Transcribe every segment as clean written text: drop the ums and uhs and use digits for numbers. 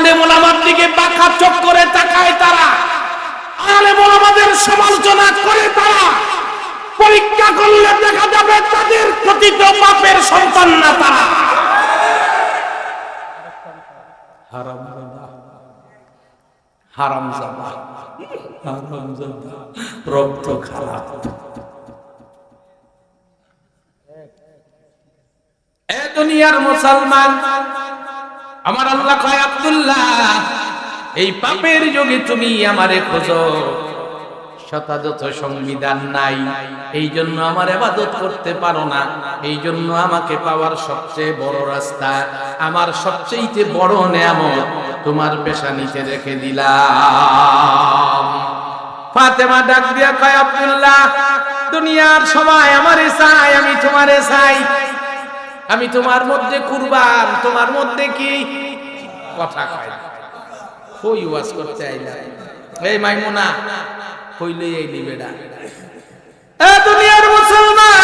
আলেম ওলামার দিকে বাঁকা চোখ করে তাকায় তারা, আলেম ওলামাদের সমালোচনা করে তারা, পরীক্ষা করলে দেখা যাবে তাদের কথিত বাপের সন্তান না তারা। হারামজাদা, হারামজাদা, হারামজাদা, রক্ত খারাপ। এ দুনিয়ার মুসলমান, আমার আল্লাহ কয় আব্দুল্লাহ, এই পাপের যুগে তুমি আমারে খোঁজো, শতাযথ সংবিধান নাই, এই জন্য আমার ইবাদত করতে পারো না, এই জন্য আমাকে পাওয়ার সবচেয়ে বড় রাস্তা, আমার সবচেয়ে বড় নেয়ামত তোমার পেশানিতে রেখে দিলাম। ফাতেমা ডাক দিয়া কয় আব্দুল্লাহ, দুনিয়ার সবাই আমারে চায়, আমি তোমারে চাই, আমি তোমার মধ্যে কুরবান, তোমার মধ্যে কি কথা কয় কই ওয়াজ করতে আইলা? এই মাইমুনা কইলে এই নিবেডা। এ দুনিয়ার মুসলমান,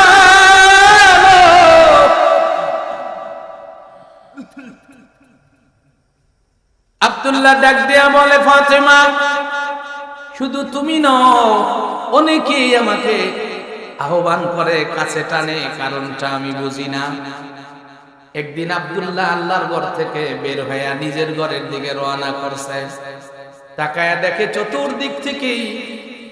আব্দুল্লাহ ডাক দিয়া বলে ফাতেমা, শুধু তুমি নও, অনেকেই আমাকে আহ্বান করে, কাছে টানে, কারণটা আমি বুঝি না। একদিন আব্দুল্লাহ আল্লাহর ঘর থেকে বের হয়ে নিজের ঘরের দিকে রওনা করছে, তাকায়া দেখে চতুর্দিক থেকেই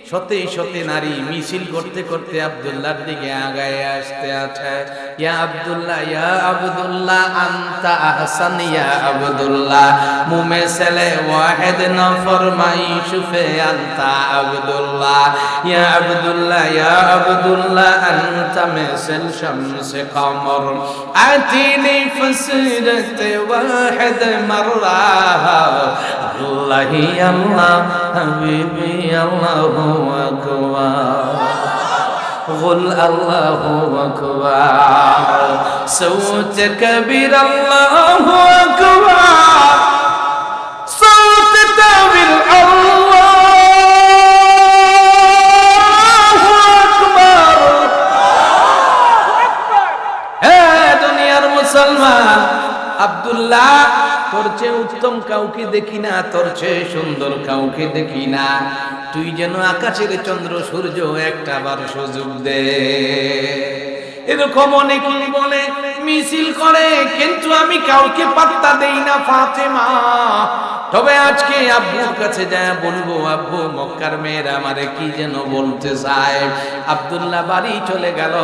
শতে শতে নারী মিছিল করতে করতে আব্দুল্লাহর দিকে আগায় আসতে আছে। ইয়া আব্দুল্লাহ, ইয়া আব্দুল্লাহ, আনতা আহসান, ইয়া আব্দুল্লাহ, মুমে ছেলে ওয়াহিদ না ফরমাইশুফে আনতা আব্দুল্লাহ, ইয়া আব্দুল্লাহ, ইয়া আব্দুল্লাহ, আনতা মিসল শামসে কমর, আতিনি ফসরতে ওয়াহিদ মাররা, আল্লাহ আল্লাহ হাবিবি আল্লাহু আকবার, قل الله أكبر، صوت كبير الله أكبر، صوت كبير الله أكبر। দুনিয়ার মুসলমান, আব্দুল্লাহ, তোর চেয়ে উত্তম কাউকে দেখি না, তোর চেয়ে সুন্দর কাউকে দেখি না, তুই যেন আকাশের চন্দ্র সূর্য একটা বার সুযোগ দে। এরকম অনেকেই বলে, মিছিল করে, কিন্তু আমি কাউকে পাত্তা দেই না ফাতেমা। তবে আজকে আব্বুর কাছে যায় বলবো, আব্বু মক্কার মেয়েরা আমারে কি যেন বলতে চায়। আব্দুল্লাহ বাড়ি চলে গেল।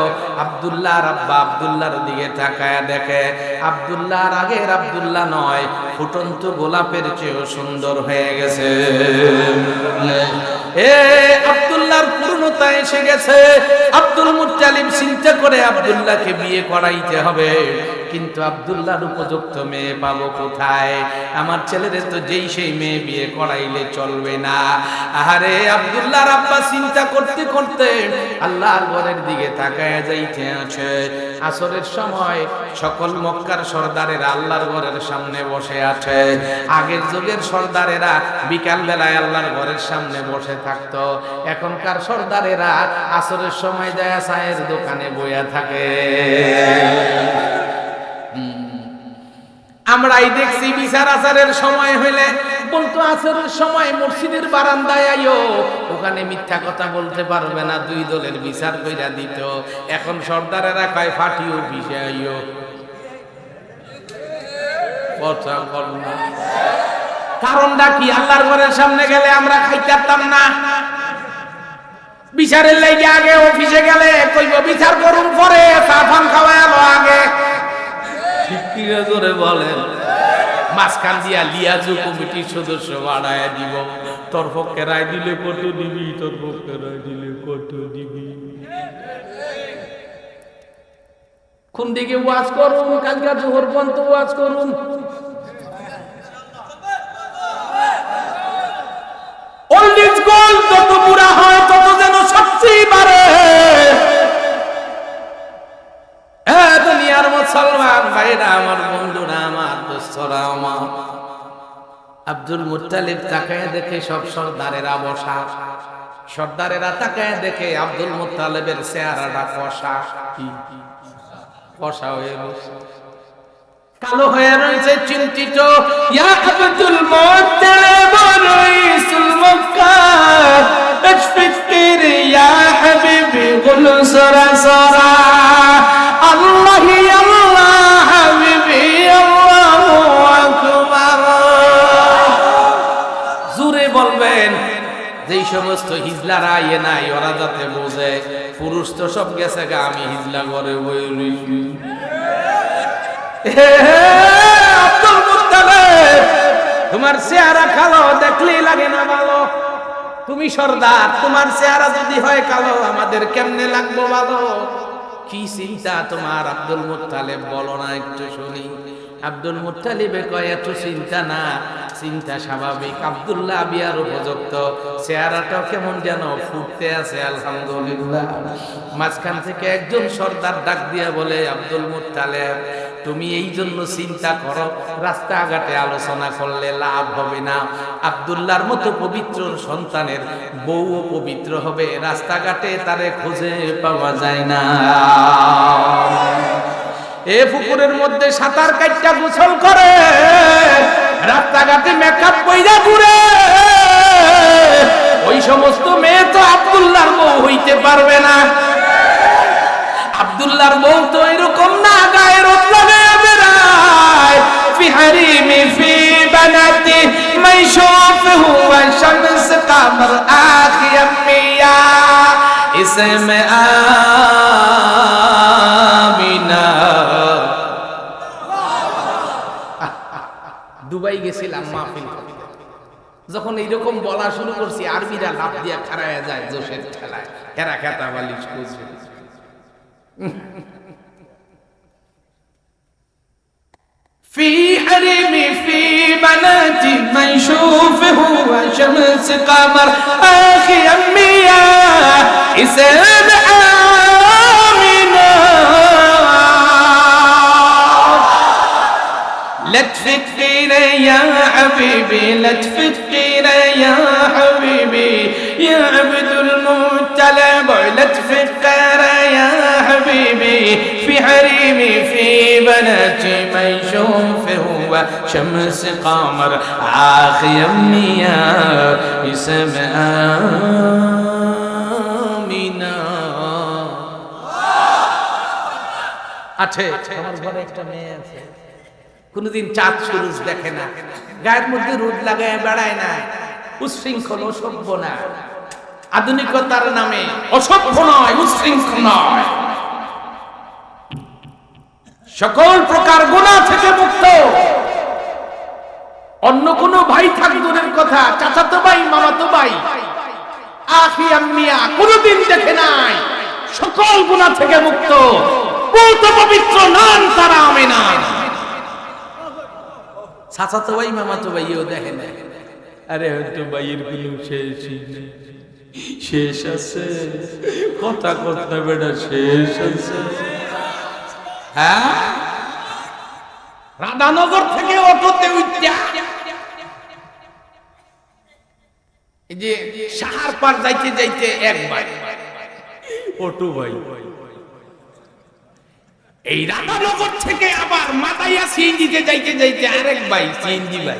আব্দুল্লাহর আব্বা আব্দুল্লাহর দিকে তাকায় দেখে আব্দুল্লাহর আগের আব্দুল্লাহ নয়, ফুটন্ত গোলাপের চেয়েও সুন্দর হয়ে গেছে। আব্দুল্লাহর পূর্ণতা এসে গেছে। আব্দুল মুত্তালিব চিন্তা করে আব্দুল্লাহকে বিয়ে করাইতে হবে, কিন্তু আব্দুল্লাহর উপযুক্ত মেয়ে পাবো কোথায়? আমার ছেলেদের তো যেই সেই মেয়ে বিয়ে করাইলে চলবে না। আহারে, আব্দুল্লাহর আব্বা চিন্তা করতে করতে আল্লাহর ঘরের দিকে তাকায় যাইতে আছে। আসরের সময় সকল মক্কার সর্দারেরা আল্লাহর ঘরের সামনে বসে আছে। আগের যুগের সর্দারেরা বিকাল বেলায় আল্লাহর ঘরের সামনে বসে থাকতো, এখনকার সর্দারেরা আসরের সময় যায় চায়ের দোকানে বইয়া থাকে। আমরাই দেখছি বিচার আচারের সময় হইলে বলতো আচারের সময় মসজিদের বারান্দায় আইও, ওখানে মিথ্যা কথা বলতে পারবে না, দুই দলের বিচার কইরা দিত। এখন সর্দারেরা কয় ফাটি অফিসে আইও, কথা বল না। কারণটা কি? আল্লাহর ঘরের সামনে গেলে আমরা খাইতে পারতাম না, বিচারের লাইগে আগে অফিসে গেলে কইব বিচার করুন, পরে চা পান খাওয়ালো আগে। ঠিক কি করে বলেন? মাঝখান দিয়া লিয়াজু কমিটির সদস্য বাড়ায় দিব, তোর পক্ষে রায় দিলে কত দিবি, তোর পক্ষে রায় দিলে কত দিবি। কোন দিকে ওয়াজ করুন? কালকা জোহর পর্যন্ত ওয়াজ করুন। ওল্ড ইজ গোল্ড, যত বুড়া হয় তত যেন সবচেয়ে বাড়ে। দুনিয়ার মুসলমান ভাইরা আমার, বন্ধুরা আমার, দোস্তরা আমার, আব্দুল মুত্তালিব তাকায় দেখে সব সর্দারেরা বসা। সর্দারেরা তাকায় দেখে আব্দুল মুত্তালিবের চেহারাটা কষা, কষা হয়ে বসে। কালো হয়ে রয়েছে চিন্তিত। ইয়া আব্দুল মুত্তালিব রাইসুল মক্কা আশফির ইয়া হাবিবি গুল সরা সরা আল্লাহ আল্লাহ হাবিবি আল্লাহু আকবার। জোরে বলবেন। যেই সমস্ত হিজলারা আইয়ে নাই ওরা যাতে বোঝে পুরুষ তো সব গেছে গা, আমি হিজলা করে বই রইছি। আব্দুল মুত্তালিব তোমার চেহারা কালো, দেখলেই লাগে না ভালো। তুমি সর্দার, তোমার চেহারা যদি হয় কালো আমাদের কেমনে লাগবো ভালো? কি চিন্তা তোমার আব্দুল মুত্তালিব, বলো না একটু শুনি। আব্দুল মুত্তালিবে কয় এত চিন্তা না, চিন্তা স্বাভাবিক। আব্দুল্লাহ বিয়ার উপযুক্ত, চেহারাটাও কেমন যেন ফুটতে আছে আলহামদুলিল্লাহ। মাঝখান থেকে একজন সর্দার ডাক দিয়া বলে, আব্দুল মুত্তালিব তুমি এই জন্য চিন্তা করো, রাস্তাঘাটে আলোচনা করলে লাভ হবে না। আব্দুল্লাহর মতো পবিত্র সন্তানের বউও পবিত্র হবে, রাস্তাঘাটে তারে খুঁজে পাওয়া যায় না। এ পুকুরের মধ্যে সাঁতার কাটটা গোসল করে, রাস্তাঘাটে মেকআপ কইরা ঘুরে, ওই সমস্ত মেয়ে তো আব্দুল্লাহর বউ হইতে পারবে না। আব্দুল্লাহর বউ তো এরকম না, গায়ে রোদ লাগায় বেড়ায়। ফি হারিমি ফি বানাতি মাইশুফহু ওয়া শামস কামর আখিয়ামিয়া ইসমে আমিনা। দুবাই গেছিলাম মাহফিল, যখন এইরকম বলা শুরু করছি আরবিরা লাফ দিয়া খাড়ায় যায় জোশের ঠেলায়, এরা খেতা বালিশ করছে। في حريمي في بناتي منشوفه وشمس قمر اخي امي يا اسم امينه لا تفكري يا حبيبي لا تفكري يا حبيبي يا عبد المطلب لا تفكري يا حبيبي في حريمي في بناتي منشوفه وشمس قمر عاخي امي يا اسم امينه। আছে আমার ঘরে একটা মেয়ে আছে, কোনদিন চাঁদ সূরজ দেখে না, গায়ের মধ্যে রোদ লাগায় বেড়ায় না, উচ্ছৃঙ্খল অসভ্য না, আধুনিকতার নামে অসভ্য নয়, উচ্ছৃঙ্খল নয়, সকল প্রকার গুনাহ থেকে মুক্ত। অন্য কোন ভাই থাক দূরের কথা, চাচাতো ভাই মামাতো ভাই আখি আম্মিয়া কোনদিন দেখে নাই, সকল গুনাহ থেকে মুক্ত, পূত পবিত্র নাম তারা আমিনা। চাচাতো ভাই মামাতো ভাইও দেখে না, আরে হয়তো ভাইয়ের কোনো শেষ আছে, কথা কথা বেড়া শেষ আছে। হ্যাঁ, রাধানগর থেকে অটোতে উঠা এই যে সাহার পার যাইতে যাইতে এক ভাই অটো ভাই, এই রাধানগর থেকে আবার মাতাইয়া সিএনজিতে যাইতে যাইতে আরেক ভাই সিএনজি ভাই,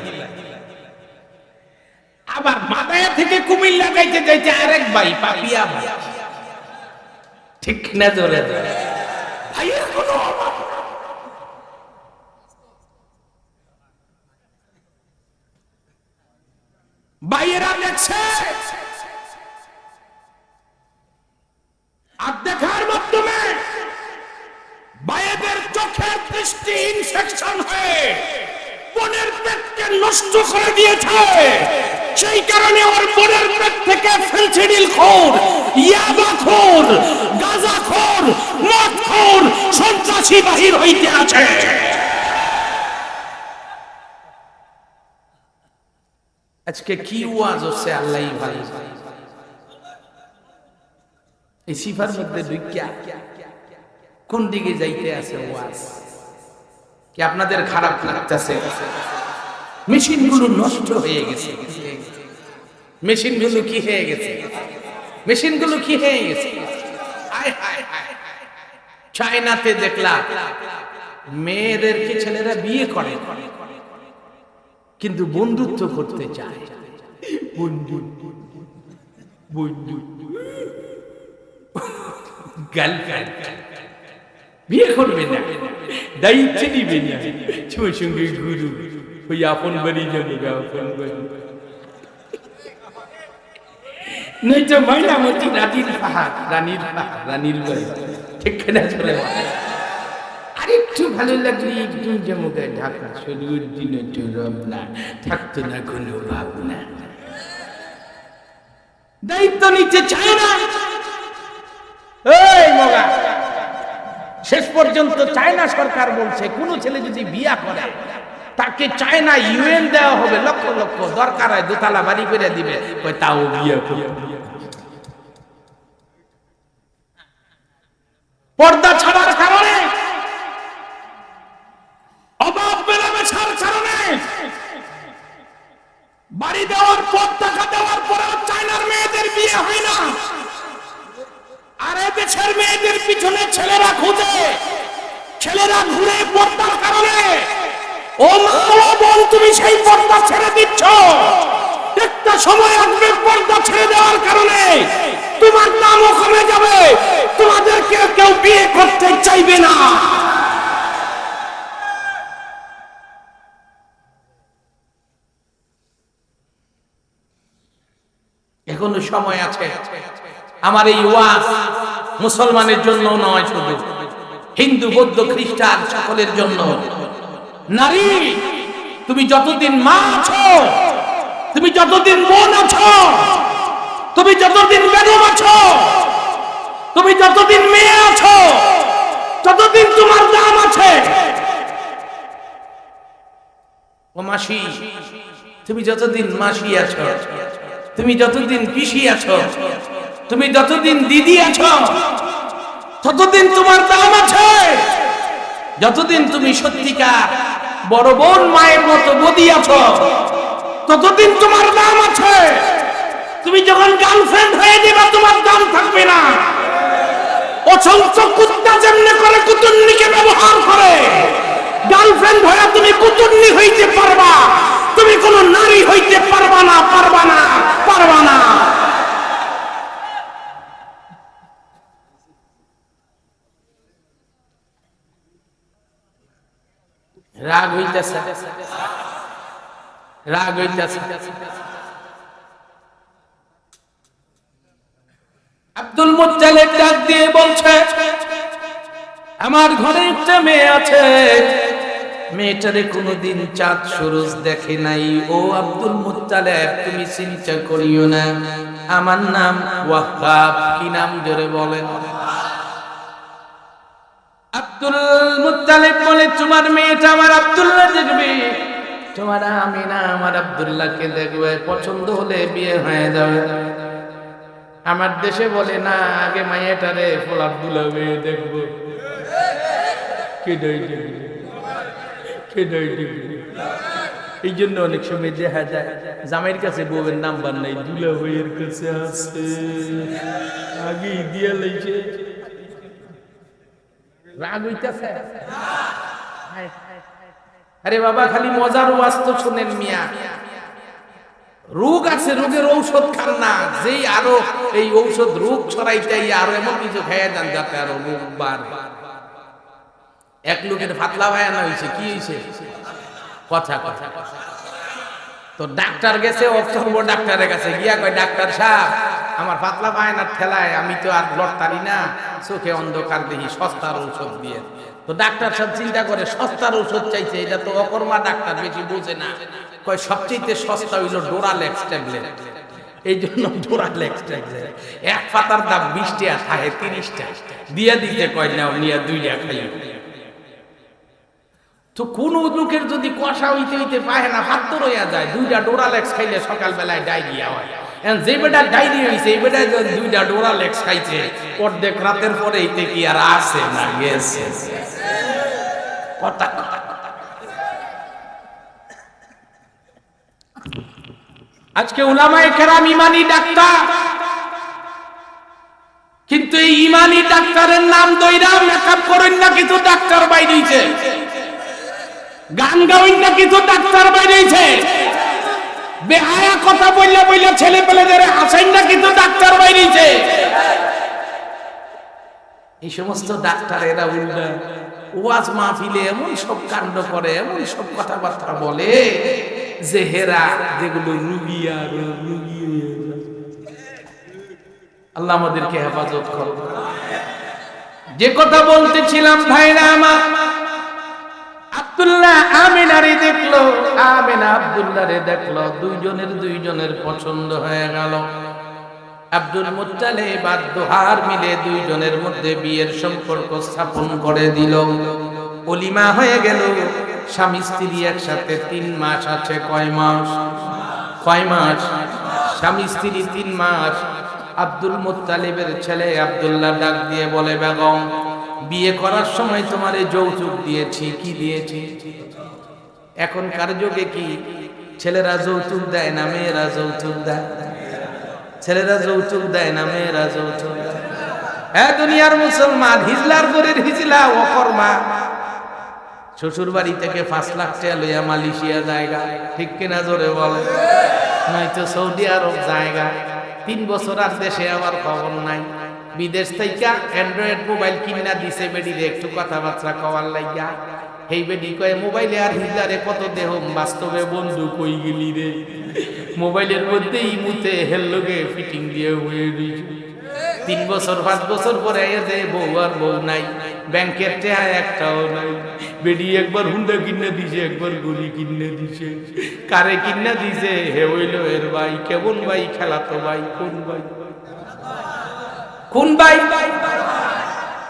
আবার মাতাইয়া থেকে কুমিল্লা যাইতে যাইতে আরেক ভাই পাপিয়া ভাই। ঠিক না জোরে জোরে ভাইয়ের কোনো অভাব না। ভাইয়েরা দেখছে আর দেখার মাধ্যমে ভাইয়েদের চোখের দৃষ্টি ইনফেকশন হয়ে বোনের পেটকে নষ্ট করে দিয়েছে। সেই কারণে ওর বোনের পেট থেকে ফেন্সিডিল খোর, ইয়াবা খোর, গাঁজা খোর, মদ খোর, সন্ত্রাসী বাহির হইতে আছে। আজকে কি ওয়াজ হচ্ছে আল্লাহই ভালো। এই সিফার মধ্যে দুইটা কোন দিকে যাইতে আছে ওয়াজ? কি আপনাদের খারাপ লাগতেছে? মেশিনগুলো নষ্ট হয়ে গেছে, মেশিনগুলো কি হয়ে গেছে, মেশিনগুলো কি হয়ে গেছে। চায়নাতে দেখলাম মেয়েদেরকে ছেলেরা বিয়ে করে কিন্তু বন্ধুত্ব করতে চায়। বন্ধু বন্ধু গার্লফ্রেন্ড বিয়ে করবে না, দায়িত্ব নিবে না, তোমার সঙ্গে গুরু ওই আপন বাড়ি যাবে, আপন বাড়ি নয়তো ময়নামতি রানীর পাহাড়, রানীর বাড়ি, ঠিক না? চলে আরেকটু ভালো লাগলে একটু জমুকে ঢাকা শুরুর দিন একটু রমনা, থাকতো না কোনো ভাবনা। দায়িত্ব নিতে চায় না। এই মগা, শেষ পর্যন্ত চায়না সরকার বলছে কোন ছেলে যদি বিয়া করে তাকে চায়না ইউএন দেওয়া হবে, লক্ষ লক্ষ, দরকার হয় দোতলা বাড়ি করে দিবে, তাও বিয়া করে। পর্দা ছাড়ার কারণে, অভাব মেলামেশার কারণে, বাড়ি দেওয়ার পর টাকা দেওয়ার পরেও চায়নার মেয়েদের বিয়ে হয় না। আর দেশের মেয়েদের পিছনে ছেলেরা খুঁজে, ছেলেরা ঘুরে পর্দার কারণে। ও মা ও বোন, তুমি সেই পর্দা ছেড়ে দিচ্ছ। একটা সময় আসবে পর্দা ছেড়ে দেওয়ার কারণে তোমার দামও কমে যাবে, তোমাদেরকে কেউ বিয়ে করতে চাইবে না। এখনো সময় আছে। আমার এই ওয়াজ মুসলমানের জন্য নয়, শুধু হিন্দু, বৌদ্ধ, খ্রিস্টান সকলের জন্য। নারী, তুমি যতদিন মা আছো, তুমি যতদিন বোন আছো, তুমি যতদিন বেগম আছো, তুমি যতদিন মেয়ে আছো, ততদিন তোমার দাম আছে। ও মাসি, তুমি যতদিন মাসি আছো, তুমি যতদিন পিসি আছো, তুমি যতদিন দিদি আছো, ততদিন তোমার দাম আছে। যতদিন তুমি সত্যিকার বড় বোন, মায়ের মতো বদি আছো, ততদিন তোমার দাম আছে। তুমি যখন গার্লফ্রেন্ড হয়ে যাবে, তোমার দাম থাকবে না। অসংখ্য কুত্তা যেমনি করে কুতুন্নিকে ব্যবহার করে, গার্লফ্রেন্ড হয়ে তুমি কুতুন্নি হইতে পারবা, তুমি কোন নারী হইতে পারবা না, পারবা না, পারবা না। রাগ হইতেছে, রাগ হইতেছে। আব্দুল মুত্তালিব ডাক দিয়ে বলছে, আমার ঘরে একটা মেয়ে আছে, মেয়েটারে কোনোদিন চাঁদ সুরজ দেখে নাই। ও আব্দুল মুত্তালিব, তুমি চিন্তা করিও না, আমার নাম ওয়াহাব। কি নাম জোরে বলেন? আব্দুল মুত্তালিব বলে, তোমার মেয়েটা আমার আব্দুল্লাহ দেখবে, তোমার আমিনা আমার আব্দুল্লাহকে দেখবে, পছন্দ হলে বিয়ে হয়ে যাবে। আমার দেশে বলে না, আগে মাইয়াটারে ফোলাপ বুলাবে দেখবো। এই জন্য অনেক সময় দেখা যায় জামাইয়ের কাছে বউয়ের নাম্বার নাই, দুলা ভাইয়ের কাছে আছে, আগেই দিয়া লাইছে। রাগ হইতেছে? আরে বাবা, খালি মজার ওয়াজ তো শুনেন মিয়া। রোগ আছে, রোগের ঔষধ খান না, যেই আরো এই ঔষধ রোগ ছড়াইতে আরো এমন কিছু খেয়ে যান যাতে আরো রোগ বাড়ে। এক লোকের পাতলা বায়ানা হয়েছে, কি হয়েছে? কথা কথা তো ডাক্তার গেছে, অথর্ব ডাক্তারের কাছে গিয়া কয়, ডাক্তার সাহেব, আমার পাতলা বায়ানার ঠেলায় আমি তো আর লড়তারি না, চোখে অন্ধকার দেখি, সস্তার ঔষধ দিয়ে। তো ডাক্তার সাহেব চিন্তা করে, সস্তার ঔষধ চাইছে, এটা তো অকর্মা ডাক্তার, বেশি বোঝে না। কয় সবচেয়ে সস্তা হইল ডোরালেক্স ট্যাবলেট। এই জন্য ডোরালেক্স ট্যাবলেট এক পাতার দাম 20 টাকা, থাকে 30 টাকা দিয়া দিতে কয়, নাও নিয়ে 2 টাকা খাইয়া। তো কোন লোকের যদি কষা হইতে হইতে পায় না, হাত তো রইয়া যায়, 2টা ডোরালেক্স খাইলে সকালবেলায় ডায়রিয়া হয়। যে বেটা ডায়রিয়া হয়েছে, এই বেটা 2টা ডোরালেক্স খাইছে, অর্ধেক রাতের পরে এইতে কি আর আছে না গেছে। কথা আজকে উলামায়ে কেরাম ইমানি ডাক্তার, কিন্তু এই ইমানি ডাক্তারের নাম দইরা মেকআপ করেন না কিছু ডাক্তার বাইরেছে, গান গাওয়েন না কিছু ডাক্তার বাইরেছে, বেহায়া কথা বললে বললে ছেলে পেলেদের হাসাইন না কিন্তু ডাক্তার বাইরেছে। এই সমস্ত ডাক্তারেরা উল্টা ওয়াজ মাহফিলে এমন সব কাণ্ড করে, এমন সব কথাবার্তা বলে যে হেরা যেগুলো রুগী আর রুগী। আল্লাহ আমাদেরকে হেফাজত করুন। যে কথা বলতেছিলাম ভাইরা আমার, আব্দুল্লাহ আমিনারে দেখলো, আমিনা আব্দুল্লাহরে দেখলো, দুইজনের পছন্দ হয়ে গেল। আব্দুল মুত্তালিব আর দুহার মিলে দুইজনের মধ্যে বিয়ের সম্পর্ক স্থাপন করে দিল। ওলিমা হয়ে গেল। স্বামী স্ত্রী একসাথে 3 মাস আছে। কয় মাস? স্বামী স্ত্রী 3 মাস। আব্দুল মুত্তালিবের ছেলে আব্দুল্লাহ ডাক দিয়ে বলে, বেগম, বিয়ে করার সময় তোমারে যৌতুক দিয়েছি। কি দিয়েছি? এখনকার যুগে কি ছেলেরা যৌতুক দেয় না মেয়েরা যৌতুক দেয়? ছেলেরা যৌতুক দেয় না মেয়েরা যৌতুক দেয়? হ্যাঁ, দুনিয়ার মুসলমান হিজলার গরের হিজলা অকর্মা শ্বশুর বাড়ি থেকে 5 লাখ টাকা লইয়া মালয়েশিয়া জায়গা, ঠিক কিনা জোরে বলে? নয়তো সৌদি আরব জায়গা। 3 বছর আর দেশে আবার খবর নাই। বিদেশ থেকে অ্যান্ড্রয়েড মোবাইল কিনা দিছে বেডিরে একটু কথাবার্তা কওয়ার লাইগা। এই বেডি কয়, মোবাইলে আর হিজলারে কত দেহ, বাস্তবে বন্ধু কই গেলি রে? মোবাইলের মধ্যে ইমুতে হেল্লোগে ফিটিং দিয়ে হয়ে দিয়েছে। 3 বছর 5 বছর পরে এসে বউ আর বউ নাই, ব্যাংকের টাকা একটাও নাই। বেডি একবার হুন্ডা কিনে দিছে, একবার গড়ি কিনে দিছে। কারে কিনে দিছে? হে হইল এর ভাই। কেমন ভাই? খেলাতো ভাই। কোন ভাই? কোন ভাই?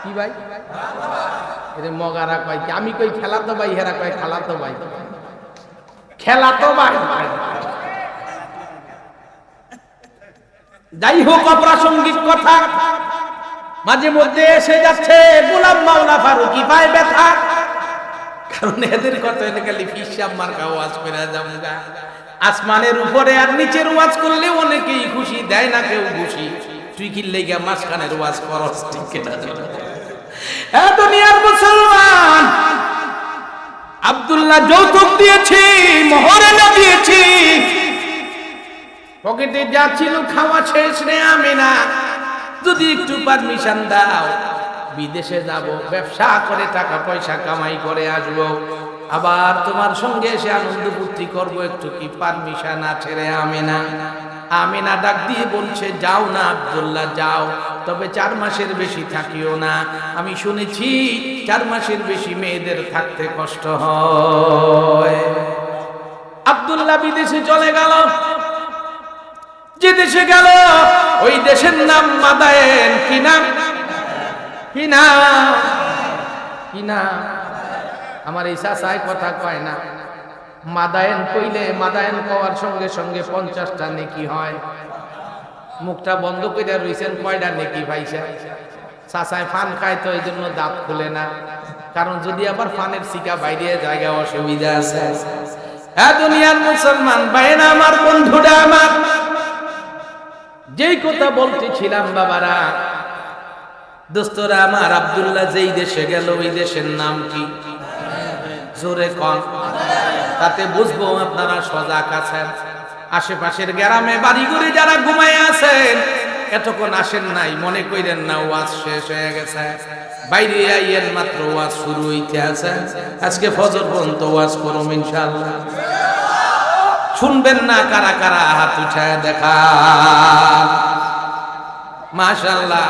কি ভাই? এরে মগারা কয় কি? আমি কই খেলাতো ভাই, হেরা কয় খালাতো ভাই। খেলাতো ভাই। যাই হোক, অপ্রাসঙ্গিক কথা মাঝে মধ্যে এসে যাচ্ছে। গোলাম মাওলা ফারুকি পায় ব্যথা, কারণ এদের কথা এনে খালি ফিসাব মার্কা ওয়াজ করে যামগা। আসমানের উপরে আর নিচের ওয়াজ করলে অনেকেই খুশি, দেয় না কেউ খুশি। তুই কি লেগা মাঝখানের ওয়াজ করস? ঠিক কিনা? এ দুনিয়ার মুসলমান, আব্দুল্লাহ যৌতুক দিয়েছি, মোহর এনে দিয়েছি, পকেটে যা ছিল খাওয়া শেষ রে আমিনা, যদি একটু পারমিশন দাও, বিদেশে যাব, ব্যবসা করে টাকা পয়সা কামাই করে আসব, আবার তোমার সঙ্গে এসে আনন্দ ফুর্তি করবো, একটু কি পারমিশন আছে রে আমিনা? আমিনা ডাক দিয়ে বলছে, যাও না আব্দুল্লাহ যাও, তবে 4 মাসের বেশি থাকিও না। আমি শুনেছি 4 মাসের বেশি মেয়েদের থাকতে কষ্ট হয়। আব্দুল্লাহ বিদেশে চলে গেল। যে দেশে গেল ওই দেশের নাম মাদায়েন। কি নাম? কি নাম? কি নাম? আমার এই চাচাই কথা কয় না, মাদায়েন কইলে মাদায়েন কওয়ার সঙ্গে সঙ্গে 50টা নেকি হয়। মুখটা বন্ধ করে রইছেন, কয়টা নেকি পাইছে? চাচাই ফান খায় তো এই জন্য দাঁত খুলে না, কারণ যদি আবার ফানের শিকা বাইরে জায়গা অসুবিধা আছে। হ্যাঁ দুনিয়ার মুসলমান ভাইরা আমার, বন্ধুরা আমার, যেই কথা বলতেছিলাম বাবারা, দোস্তরা আমার, আব্দুল্লাহ যেই দেশে গেল ওই দেশের নাম কি? জোরে কন, তাতে বুঝবো আপনারা সজাগ আছেন। আশেপাশের গ্রামে বাড়ি করে যারা ঘুমায় আছেন, এতক্ষণ আসেন নাই, মনে করেন না ওয়াজ শেষ হয়ে গেছে। বাইরে আইয়েন, মাত্র ওয়াজ শুরু হইতে আছে। আজকে ফজর পর্যন্ত ওয়াজ করুম ইনশাআল্লাহ। শুনবেন না কারা কারা? হাত উঠায় দেখা। মাশাআল্লাহ,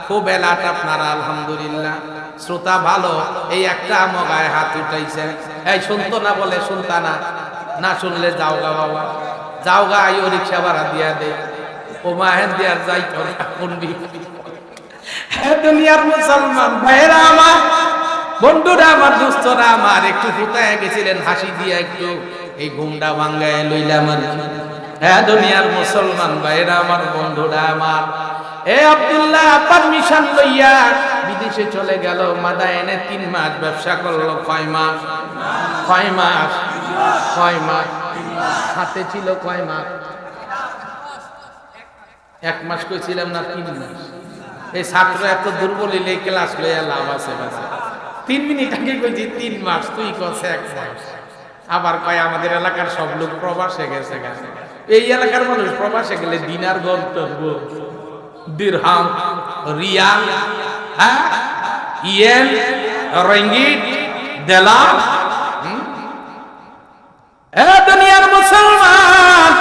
খুব এলাট আপনারা, আলহামদুলিল্লাহ। শ্রোতা ভালো, এই একটা মগায় হাত উঠাইছে। এই শুনতো না বলে শুনতা না, না শুনলে যাও গা বাবা, যাও গা, আইও রিক্সা ভাড়া দিয়া দে। ও মাহের দিয়ার যাই করে কোনবি। হ্যাঁ দুনিয়ার মুসলমান ভাইরা আমার, বন্ধুরা আমার, দোস্তরা আমার, একটু ফুটায় গেছিলেন হাসি দিয়া, একটু এই ঘুমটা ভাঙ্গায় লইলাম আর কি। হ্যাঁ দুনিয়ার মুসলমান ভাইরা আমার, বন্ধুরা আমার, এ আব্দুল্লাহ পারমিশন লইয়া বিদেশে চলে গেল। মাদায়েনে 3 মাস ব্যবসা করলো। কয় মাস? কয় মাস? কয় মাস? হাতে ছিল কয় মাস? 1 মাস কইছিলাম না 3 মাস? এই ছাত্র এত দুর্বল হইলে ক্লাস লইয়া লাভ আছে বাসে 3 মিনিট আগে কইছি 3 মাস তুই কছে 1 মাস আবার কয় আমাদের এলাকার সব লোক প্রবাসে গেছে গেছে এই এলাকার মানুষ প্রবাসে গেলে দিনার গন্তব্য দিরহাম রিয়াল হ্যাঁ ইয়েন রিঙ্গিট ডলার এ দুনিয়ার মুসলমান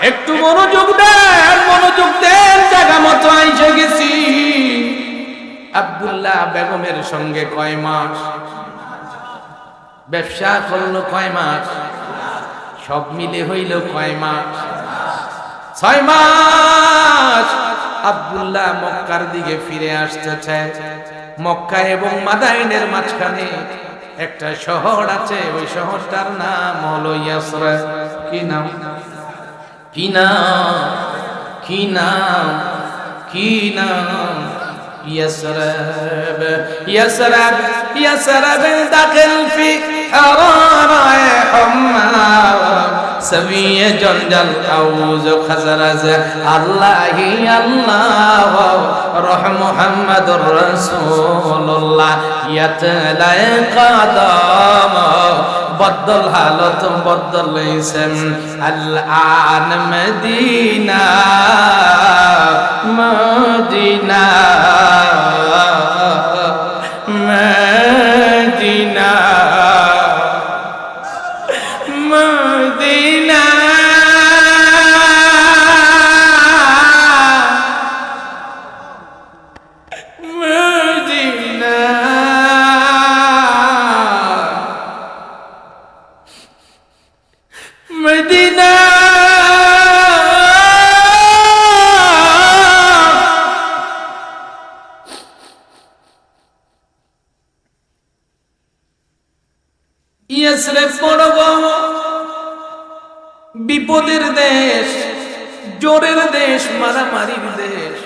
একটু মনোযোগ দেন জায়গা মতো আইসে গেছি আব্দুল্লাহ বেগমের সঙ্গে কয় মাস ব্যবসা করলো কয় মাস সব মিলে হইল কয় মাস 6 মাস আব্দুল্লাহ মক্কার দিকে ফিরে আসতেছে মক্কা এবং মাদাইনের মাঝখানে একটা শহর আছে ওই শহরটার নাম হলো ইয়াসরা কি নাম কি নাম কি নাম কি নাম يسرب يسرب يسرب داخل في حرارة حمى سوي جندل أوز خزرز الله الله روح محمد رسول الله يتلى قدام بدل حالت بدل اسم الآن مدينة مدينة مدينة مدينة مدينة ইয়াসরিব বড় বিপদের দেশ জোরের দেশ মারামারির দেশ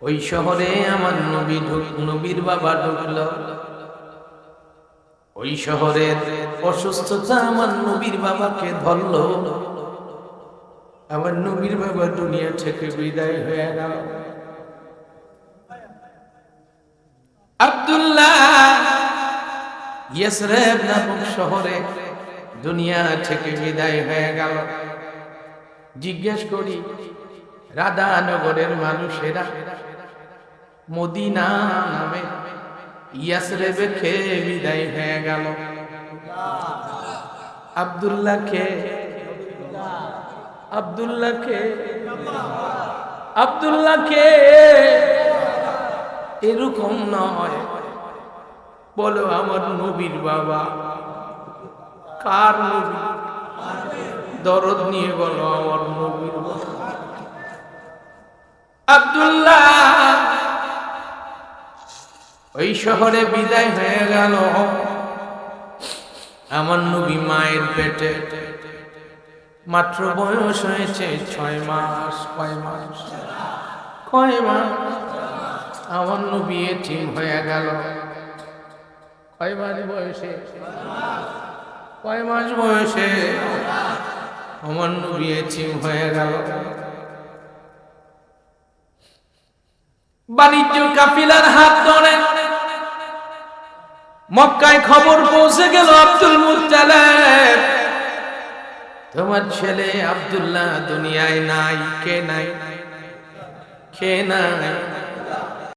ওই শহরে আমার নবীর বাবা ঢুকলো ওই শহরের অসুস্থতা আমার নবীর বাবাকে ধরলো আমার নবীর বাবা দুনিয়া থেকে বিদায় হয়ে গেল আব্দুল্লাহ ইয়াসরিব নামক শহরে দুনিয়া থেকে বিদায় হয়ে গেল জিজ্ঞেস করি রাধানগরের মানুষেরা মদিনা নামে ইয়াসরিবে খেয়ে বিদায় হয়ে গেল আব্দুল্লাহকে এরকম নয় বলো আমার নবীর বাবা কার নবী দরদ নিয়ে বলো আমার নবীর বাবা আব্দুল্লাহ ওই শহরে বিদায় হয়ে গেল আমার নবী মায়ের পেটে মাত্র বয়স হয়েছে 6 মাস কয় মাস আমার নবী এতিম হয়ে গেল কয় মাস বয়সে কয় মাস বয়সে আমার নবী এতিম হয়ে গেল বাণিজ্য কাফিলার হাত ধরে মক্কায় খবর পৌঁছে গেল আব্দুল মুত্তালিব তোমার ছেলে আব্দুল্লাহ দুনিয়ায় নাই কে নাই